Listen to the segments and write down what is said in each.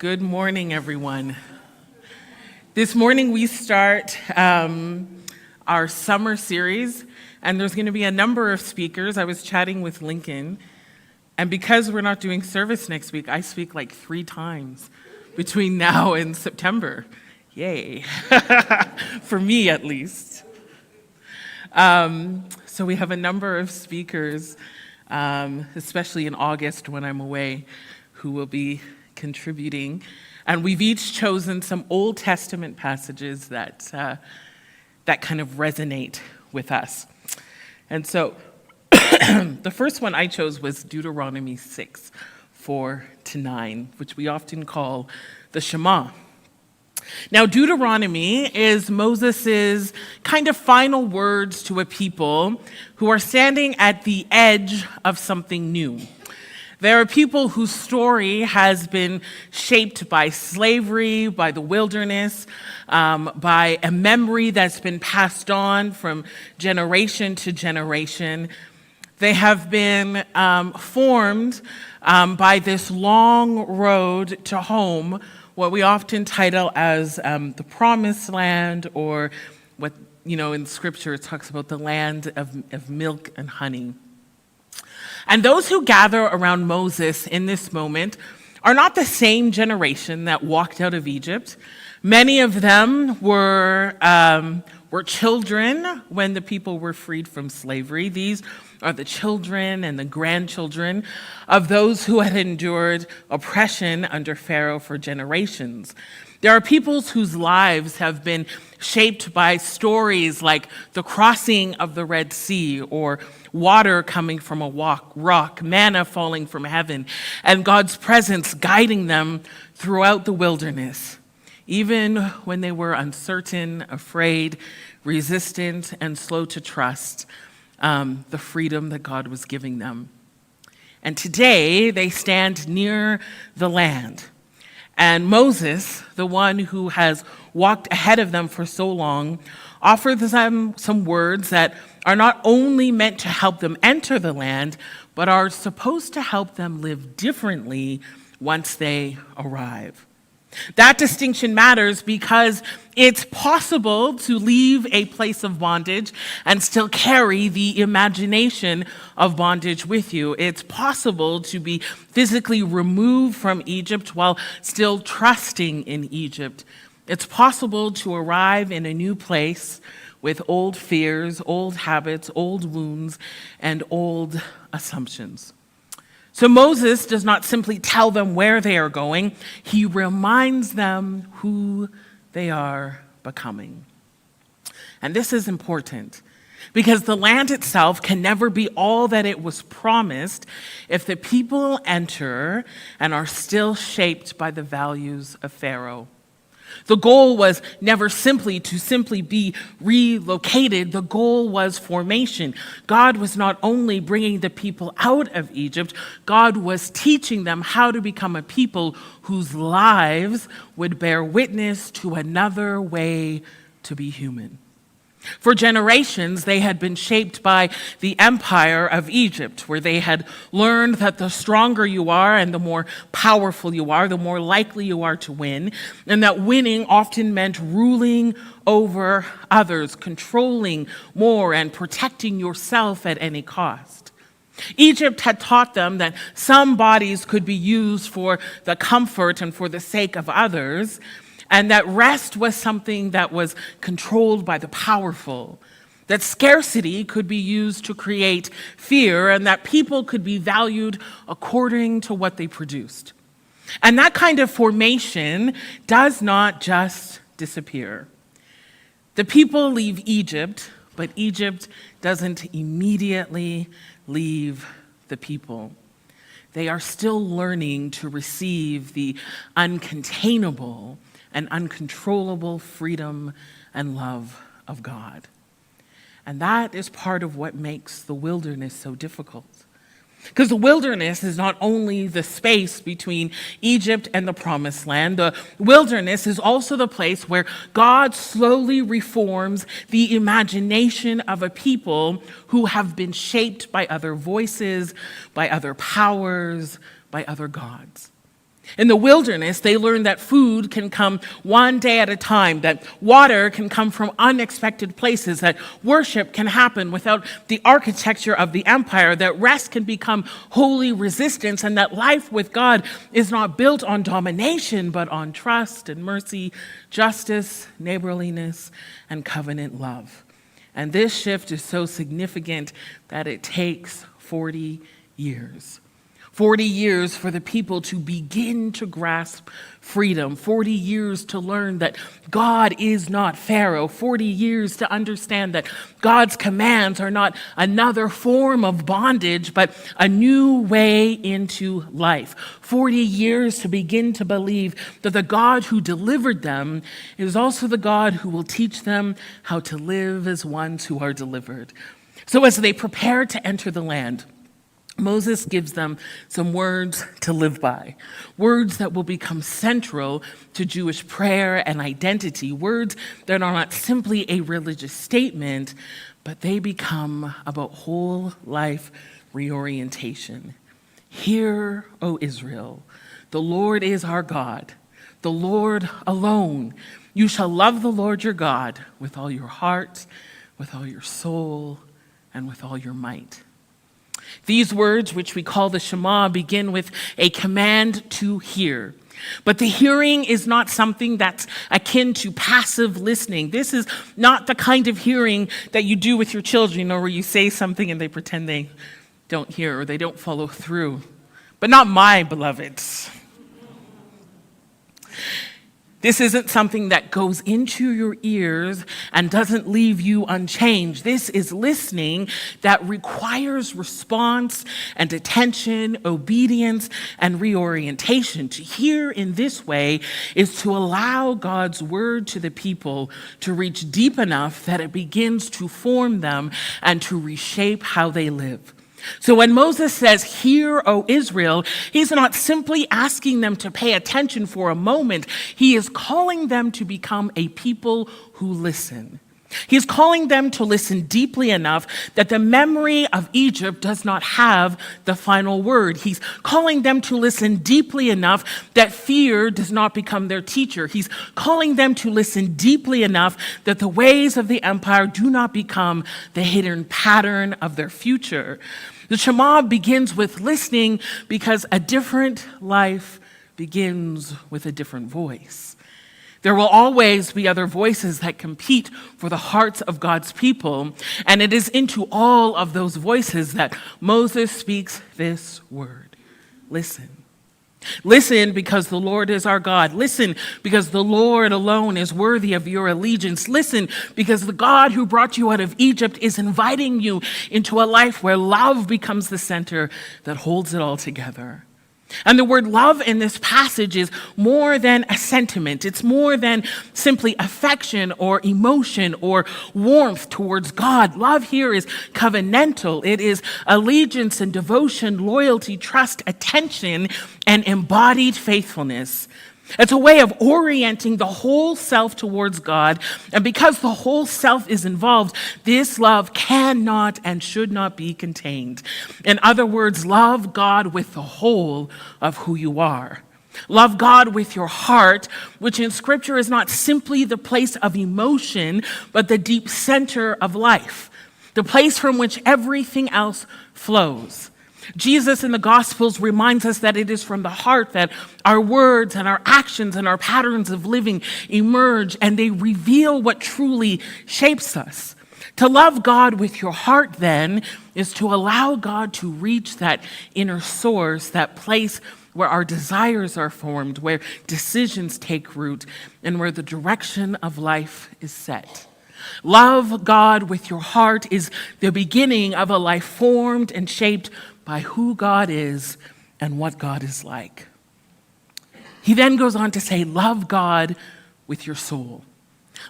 Good morning, everyone. This morning we start our summer series, and there's going to be a number of speakers. I was chatting with Lincoln, and because we're not doing service next week, I speak like 3 times between now and September. Yay. For me, at least. So we have a number of speakers, especially in August when I'm away, who will be contributing. And we've each chosen some Old Testament passages that kind of resonate with us. And so the first one I chose was Deuteronomy 6, 4-9, which we often call the Shema. Now, Deuteronomy is Moses' kind of final words to a people who are standing at the edge of something new. There are people whose story has been shaped by slavery, by the wilderness, by a memory that's been passed on from generation to generation. They have been formed by this long road to home, what we often title as the Promised Land, or what, in Scripture it talks about the land of milk and honey. And those who gather around Moses in this moment are not the same generation that walked out of Egypt. Many of them were children when the people were freed from slavery. These are the children and the grandchildren of those who had endured oppression under Pharaoh for generations. There are peoples whose lives have been shaped by stories like the crossing of the Red Sea, or water coming from a rock, manna falling from heaven, and God's presence guiding them throughout the wilderness, even when they were uncertain, afraid, resistant, and slow to trust the freedom that God was giving them. And today, they stand near the land. And Moses, the one who has walked ahead of them for so long, offers them some words that are not only meant to help them enter the land, but are supposed to help them live differently once they arrive. That distinction matters because it's possible to leave a place of bondage and still carry the imagination of bondage with you. It's possible to be physically removed from Egypt while still trusting in Egypt. It's possible to arrive in a new place with old fears, old habits, old wounds, and old assumptions. So Moses does not simply tell them where they are going, he reminds them who they are becoming. And this is important because the land itself can never be all that it was promised if the people enter and are still shaped by the values of Pharaoh. The goal was never simply to be relocated. The goal was formation. God was not only bringing the people out of Egypt, God was teaching them how to become a people whose lives would bear witness to another way to be human. For generations, they had been shaped by the empire of Egypt, where they had learned that the stronger you are and the more powerful you are, the more likely you are to win, and that winning often meant ruling over others, controlling more, and protecting yourself at any cost. Egypt had taught them that some bodies could be used for the comfort and for the sake of others, and that rest was something that was controlled by the powerful, that scarcity could be used to create fear, and that people could be valued according to what they produced. And that kind of formation does not just disappear. The people leave Egypt, but Egypt doesn't immediately leave the people. They are still learning to receive the uncontainable and uncontrollable freedom and love of God. And that is part of what makes the wilderness so difficult. Because the wilderness is not only the space between Egypt and the Promised Land, the wilderness is also the place where God slowly reforms the imagination of a people who have been shaped by other voices, by other powers, by other gods. In the wilderness, they learned that food can come one day at a time, that water can come from unexpected places, that worship can happen without the architecture of the empire, that rest can become holy resistance, and that life with God is not built on domination, but on trust and mercy, justice, neighborliness, and covenant love. And this shift is so significant that it takes 40 years. 40 years for the people to begin to grasp freedom, 40 years to learn that God is not Pharaoh, 40 years to understand that God's commands are not another form of bondage, but a new way into life, 40 years to begin to believe that the God who delivered them is also the God who will teach them how to live as ones who are delivered. So as they prepare to enter the land, Moses gives them some words to live by, words that will become central to Jewish prayer and identity, words that are not simply a religious statement, but they become about whole life reorientation. Hear, O Israel, the Lord is our God, the Lord alone. You shall love the Lord your God with all your heart, with all your soul, and with all your might. These words, which we call the Shema, begin with a command to hear. But the hearing is not something that's akin to passive listening. This is not the kind of hearing that you do with your children, or where you say something and they pretend they don't hear or they don't follow through. But not my beloveds. This isn't something that goes into your ears and doesn't leave you unchanged. This is listening that requires response and attention, obedience, and reorientation. To hear in this way is to allow God's word to the people to reach deep enough that it begins to form them and to reshape how they live. So when Moses says, "Hear, O Israel," he's not simply asking them to pay attention for a moment. He is calling them to become a people who listen. He's calling them to listen deeply enough that the memory of Egypt does not have the final word. He's calling them to listen deeply enough that fear does not become their teacher. He's calling them to listen deeply enough that the ways of the empire do not become the hidden pattern of their future. The Shema begins with listening because a different life begins with a different voice. There will always be other voices that compete for the hearts of God's people, and it is into all of those voices that Moses speaks this word. Listen. Listen because the Lord is our God. Listen because the Lord alone is worthy of your allegiance. Listen because the God who brought you out of Egypt is inviting you into a life where love becomes the center that holds it all together. And the word love in this passage is more than a sentiment. It's more than simply affection or emotion or warmth towards God. Love here is covenantal. It is allegiance and devotion, loyalty, trust, attention, and embodied faithfulness. It's a way of orienting the whole self towards God. And because the whole self is involved, this love cannot and should not be contained. In other words, love God with the whole of who you are. Love God with your heart, which in Scripture is not simply the place of emotion, but the deep center of life, the place from which everything else flows. Jesus in the Gospels reminds us that it is from the heart that our words and our actions and our patterns of living emerge, and they reveal what truly shapes us. To love God with your heart, then, is to allow God to reach that inner source, that place where our desires are formed, where decisions take root, and where the direction of life is set. Love God with your heart is the beginning of a life formed and shaped by who God is and what God is like. He then goes on to say, love God with your soul.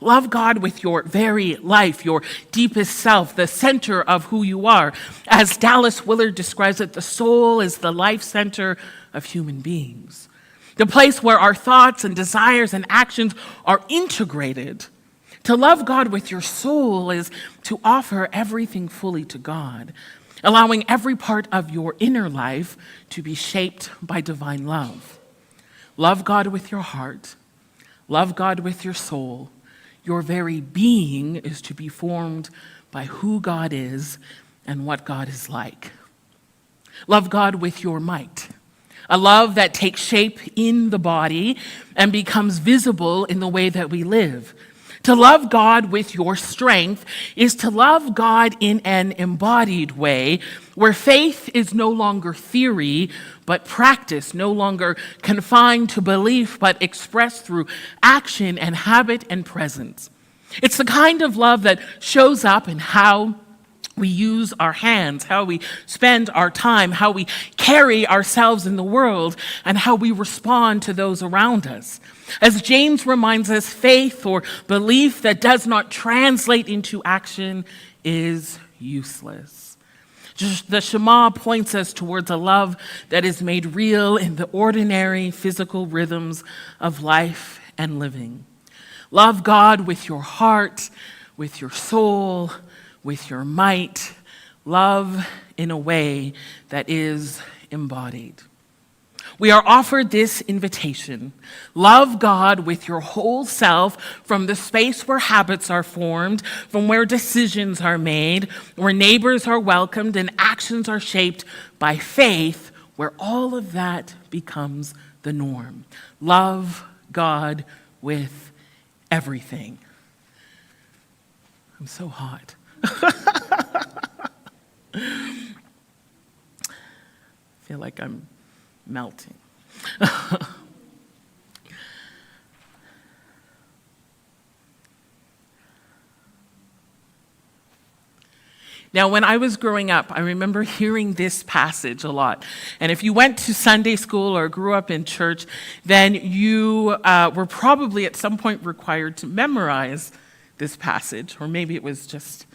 Love God with your very life, your deepest self, the center of who you are. As Dallas Willard describes it, the soul is the life center of human beings. The place where our thoughts and desires and actions are integrated. To love God with your soul is to offer everything fully to God, allowing every part of your inner life to be shaped by divine love. Love God with your heart. Love God with your soul. Your very being is to be formed by who God is and what God is like. Love God with your might. A love that takes shape in the body and becomes visible in the way that we live. To love God with your strength is to love God in an embodied way, where faith is no longer theory, but practice, no longer confined to belief, but expressed through action and habit and presence. It's the kind of love that shows up in how we use our hands, how we spend our time, how we carry ourselves in the world, and how we respond to those around us. As James reminds us, faith or belief that does not translate into action is useless. The Shema points us towards a love that is made real in the ordinary physical rhythms of life and living. Love God with your heart, with your soul, with your might. Love in a way that is embodied. We are offered this invitation. Love God with your whole self, from the space where habits are formed, from where decisions are made, where neighbors are welcomed and actions are shaped by faith, where all of that becomes the norm. Love God with everything. I'm so hot. I feel like I'm melting. Now, when I was growing up, I remember hearing this passage a lot. And if you went to Sunday school or grew up in church, then you were probably at some point required to memorize this passage, or maybe it was just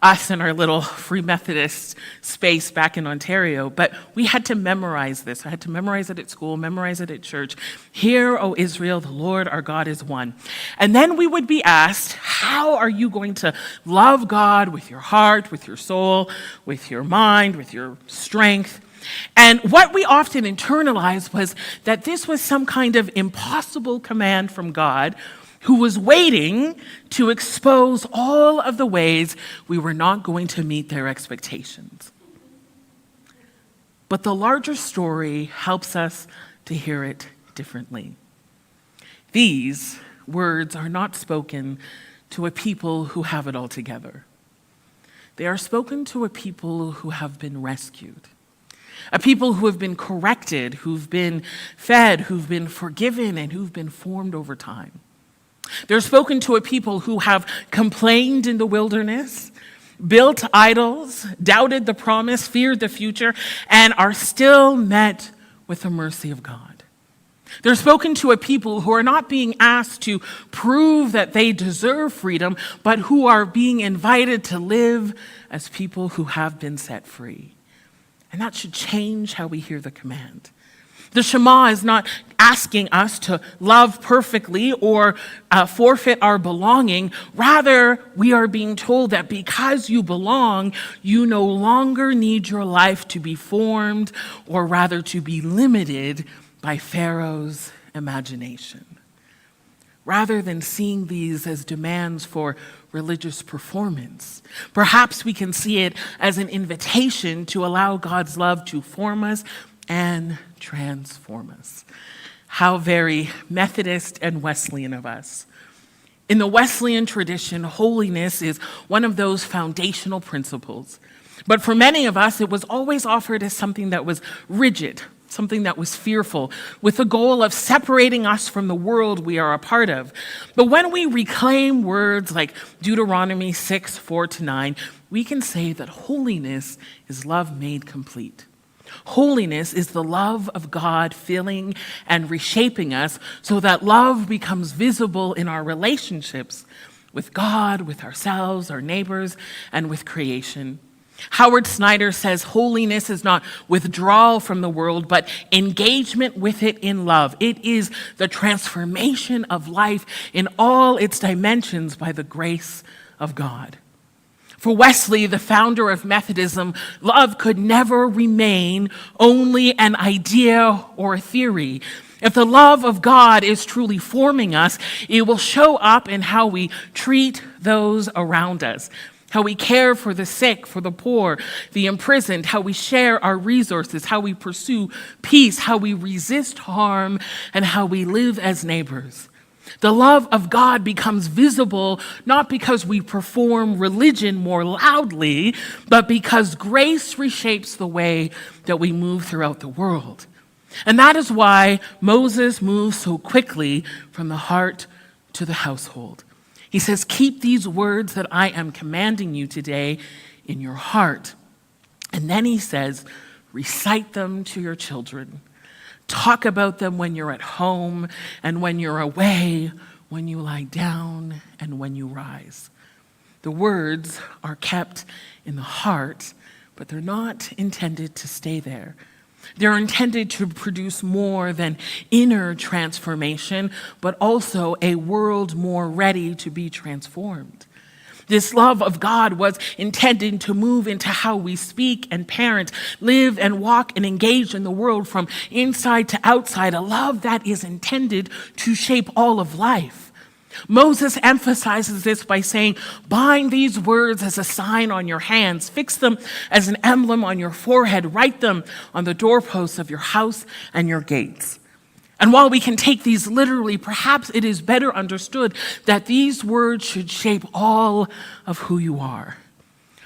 us in our little Free Methodist space back in Ontario, but we had to memorize this. I had to memorize it at school, memorize it at church. Hear, O Israel, the Lord our God is one. And then we would be asked, how are you going to love God with your heart, with your soul, with your mind, with your strength? And what we often internalized was that this was some kind of impossible command from God, who was waiting to expose all of the ways we were not going to meet their expectations. But the larger story helps us to hear it differently. These words are not spoken to a people who have it all together. They are spoken to a people who have been rescued, a people who have been corrected, who've been fed, who've been forgiven, and who've been formed over time. They're spoken to a people who have complained in the wilderness, built idols, doubted the promise, feared the future, and are still met with the mercy of God. They're spoken to a people who are not being asked to prove that they deserve freedom, but who are being invited to live as people who have been set free. And that should change how we hear the command. The Shema is not asking us to love perfectly or forfeit our belonging. Rather, we are being told that because you belong, you no longer need your life to be formed, or rather to be limited by Pharaoh's imagination. Rather than seeing these as demands for religious performance, perhaps we can see it as an invitation to allow God's love to form us and transform us. How very Methodist and Wesleyan of us. In the Wesleyan tradition, holiness is one of those foundational principles. But for many of us, it was always offered as something that was rigid, something that was fearful, with the goal of separating us from the world we are a part of. But when we reclaim words like Deuteronomy 6:4-9, we can say that holiness is love made complete. Holiness is the love of God filling and reshaping us so that love becomes visible in our relationships with God, with ourselves, our neighbors, and with creation. Howard Snyder says holiness is not withdrawal from the world, but engagement with it in love. It is the transformation of life in all its dimensions by the grace of God. For Wesley, the founder of Methodism, love could never remain only an idea or a theory. If the love of God is truly forming us, it will show up in how we treat those around us, how we care for the sick, for the poor, the imprisoned, how we share our resources, how we pursue peace, how we resist harm, and how we live as neighbors. The love of God becomes visible not because we perform religion more loudly, but because grace reshapes the way that we move throughout the world. And that is why Moses moves so quickly from the heart to the household. He says, keep these words that I am commanding you today in your heart. And then he says, recite them to your children. Talk about them when you're at home and when you're away, when you lie down and when you rise. The words are kept in the heart, but they're not intended to stay there. They're intended to produce more than inner transformation, but also a world more ready to be transformed. This love of God was intended to move into how we speak and parent, live and walk and engage in the world from inside to outside, a love that is intended to shape all of life. Moses emphasizes this by saying, bind these words as a sign on your hands, fix them as an emblem on your forehead, write them on the doorposts of your house and your gates. And while we can take these literally, perhaps it is better understood that these words should shape all of who you are.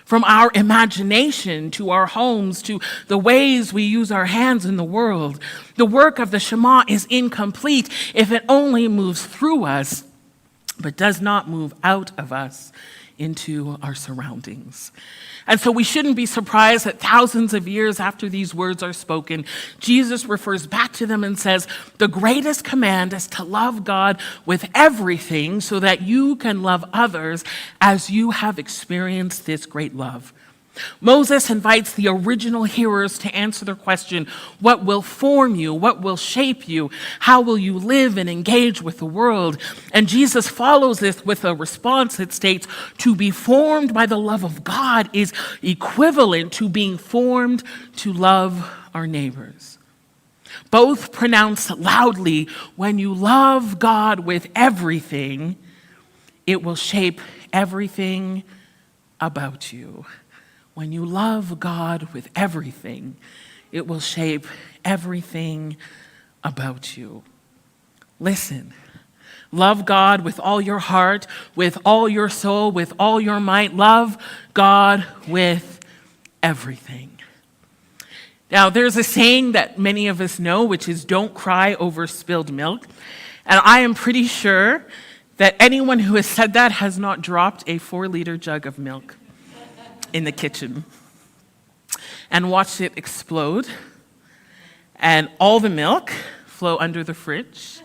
From our imagination to our homes to the ways we use our hands in the world, the work of the Shema is incomplete if it only moves through us, but does not move out of us into our surroundings. And so we shouldn't be surprised that thousands of years after these words are spoken, Jesus refers back to them and says, the greatest command is to love God with everything so that you can love others as you have experienced this great love. Moses invites the original hearers to answer the question, what will form you? What will shape you? How will you live and engage with the world? And Jesus follows this with a response that states, to be formed by the love of God is equivalent to being formed to love our neighbors. Both pronounced loudly, when you love God with everything, it will shape everything about you. When you love God with everything, it will shape everything about you. Listen, love God with all your heart, with all your soul, with all your might. Love God with everything. Now, there's a saying that many of us know, which is don't cry over spilled milk. And I am pretty sure that anyone who has said that has not dropped a 4-liter jug of milk in the kitchen and watched it explode and all the milk flow under the fridge,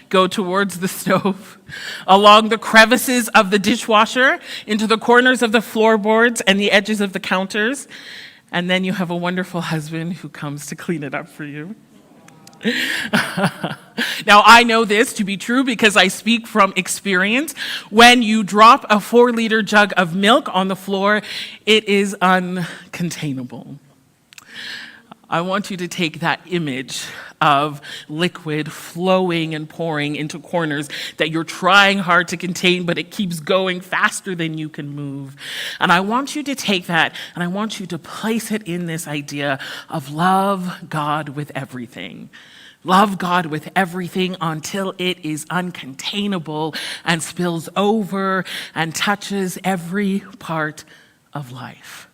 go towards the stove, along the crevices of the dishwasher, into the corners of the floorboards and the edges of the counters, and then you have a wonderful husband who comes to clean it up for you. Now, I know this to be true because I speak from experience. When you drop a 4-liter jug of milk on the floor, it is uncontainable. I want you to take that image of liquid flowing and pouring into corners that you're trying hard to contain, but it keeps going faster than you can move. And I want you to take that and I want you to place it in this idea of love God with everything. Love God with everything until it is uncontainable and spills over and touches every part of life.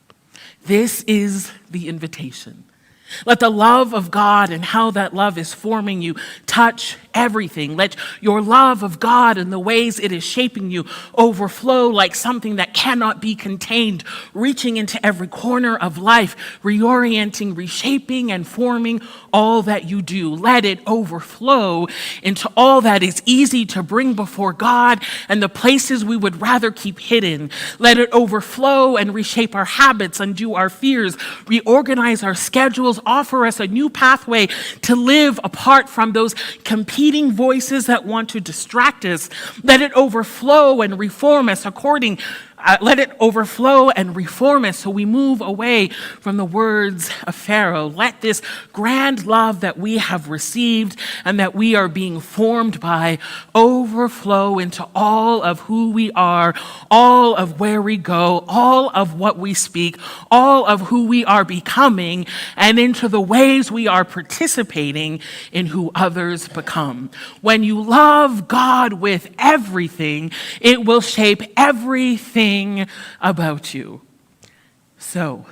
This is the invitation. Let the love of God and how that love is forming you touch everything. Let your love of God and the ways it is shaping you overflow like something that cannot be contained, reaching into every corner of life, reorienting, reshaping, and forming all that you do. Let it overflow into all that is easy to bring before God and the places we would rather keep hidden. Let it overflow and reshape our habits, undo our fears, reorganize our schedules, offer us a new pathway to live apart from those competing voices that want to distract us. Let it overflow and reform us according Let it overflow and reform us so we move away from the words of Pharaoh. Let this grand love that we have received and that we are being formed by overflow into all of who we are, all of where we go, all of what we speak, all of who we are becoming, and into the ways we are participating in who others become. When you love God with everything, it will shape everything about you. So,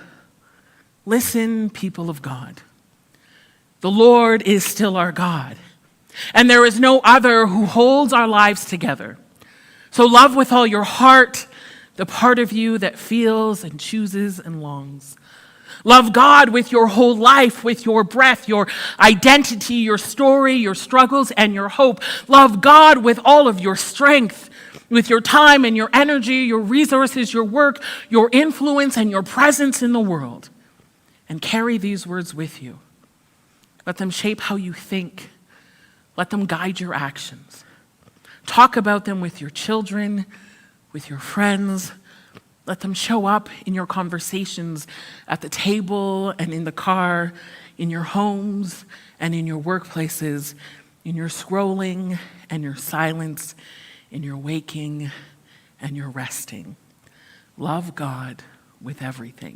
listen, people of God. The Lord is still our God, and there is no other who holds our lives together. So love with all your heart the part of you that feels and chooses and longs. Love God with your whole life, with your breath, your identity, your story, your struggles, and your hope. Love God with all of your strength, with your time and your energy, your resources, your work, your influence, and your presence in the world. And carry these words with you. Let them shape how you think. Let them guide your actions. Talk about them with your children, with your friends. Let them show up in your conversations at the table and in the car, in your homes and in your workplaces, in your scrolling and your silence, in your waking and your resting. Love God with everything.